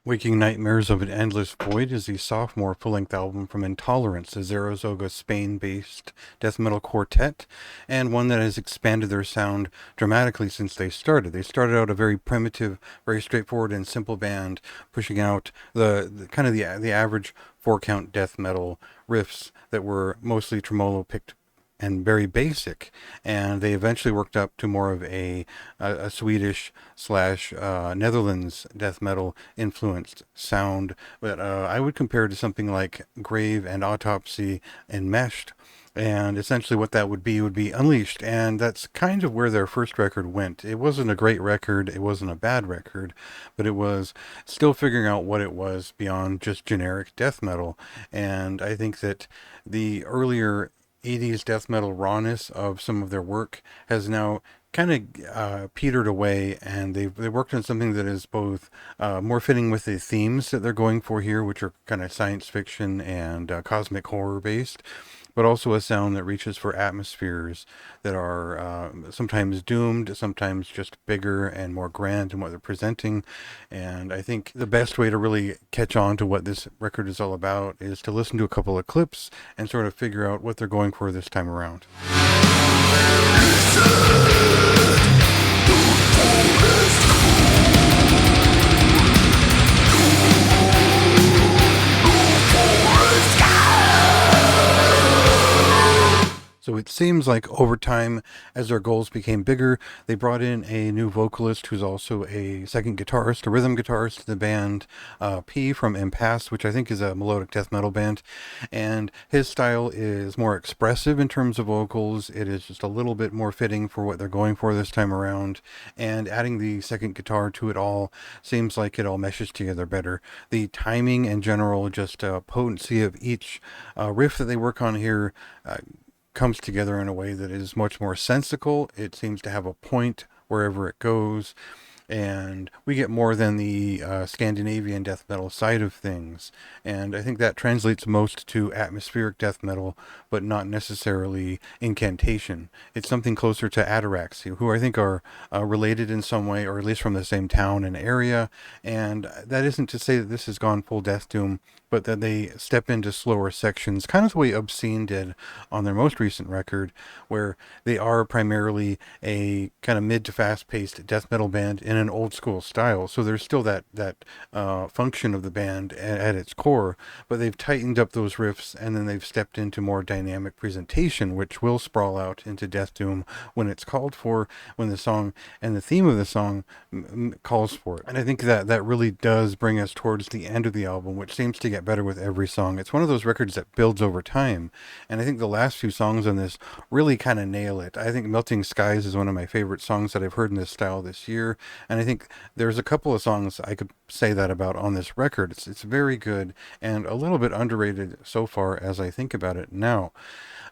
Waking Nightmares of an Endless Void is the sophomore full-length album from Intolerance, a Zaragoza, Spain-based death metal quartet, and one that has expanded their sound dramatically since they started. They started out a very primitive, very straightforward and simple band, pushing out the kind of the average four-count death metal riffs that were mostly tremolo picked and very basic, and they eventually worked up to more of a Swedish slash Netherlands death metal influenced sound that I would compare to something like Grave and Autopsy Enmeshed. And essentially what that would be Unleashed, and that's kind of where their first record went. It wasn't a great record, it wasn't a bad record, but it was still figuring out what it was beyond just generic death metal. And I think that the earlier 80s death metal rawness of some of their work has now kind of petered away, and they worked on something that is both more fitting with the themes that they're going for here, which are kind of science fiction and cosmic horror based, but also a sound that reaches for atmospheres that are sometimes doomed, sometimes just bigger and more grand in what they're presenting. And I think the best way to really catch on to what this record is all about is to listen to a couple of clips and sort of figure out what they're going for this time around. So it seems like over time, as their goals became bigger, they brought in a new vocalist who's also a second guitarist, a rhythm guitarist to the band, P from Impasse, which I think is a melodic death metal band. And his style is more expressive in terms of vocals. It is just a little bit more fitting for what they're going for this time around. And adding the second guitar to it all seems like it all meshes together better. The timing and general just potency of each riff that they work on here comes together in a way that is much more sensical. It seems to have a point wherever it goes, and we get more than the Scandinavian death metal side of things. And I think that translates most to atmospheric death metal, but not necessarily incantation. It's something closer to Ataraxy, who I think are related in some way, or at least from the same town and area. And that isn't to say that this has gone full Death Doom, but that they step into slower sections, kind of the way Obscene did on their most recent record, where they are primarily a kind of mid to fast-paced death metal band in an old school style. So there's still that function of the band at its core, but they've tightened up those riffs, and then they've stepped into more dynamic presentation, which will sprawl out into Death Doom when it's called for, when the song and the theme of the song calls for it. And I think that really does bring us towards the end of the album, which seems to get better with every song. It's one of those records that builds over time, and I think the last few songs on this really kind of nail it. I think Melting Skies is one of my favorite songs that I've heard in this style this year, and I think there's a couple of songs I could say that about on this record. It's very good and a little bit underrated so far as I think about it now.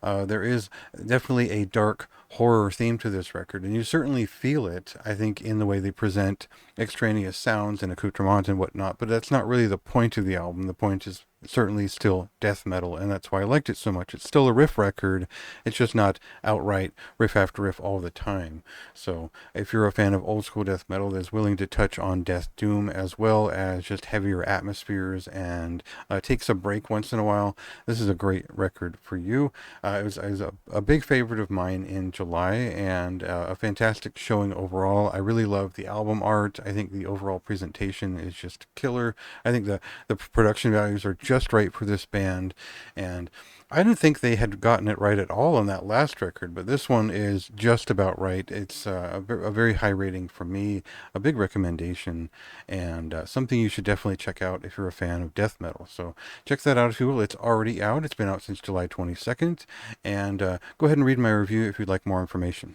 There is definitely a dark horror theme to this record, and you certainly feel it, I think, in the way they present extraneous sounds and accoutrements and whatnot, but that's not really the point of the album. The point is certainly still death metal, and that's why I liked it so much. It's still a riff record, it's just not outright riff after riff all the time. So if you're a fan of old school death metal that's willing to touch on Death Doom as well as just heavier atmospheres and takes a break once in a while, this is a great record for you. It was a big favorite of mine in July, and a fantastic showing overall. I really love the album art. I think the overall presentation is just killer. I think the production values are just right for this band, and I didn't think they had gotten it right at all on that last record, but this one is just about right. It's a very high rating from me, a big recommendation, and something you should definitely check out if you're a fan of death metal. So check that out if you will. It's already out. It's been out since July 22nd, and go ahead and read my review if you'd like more information.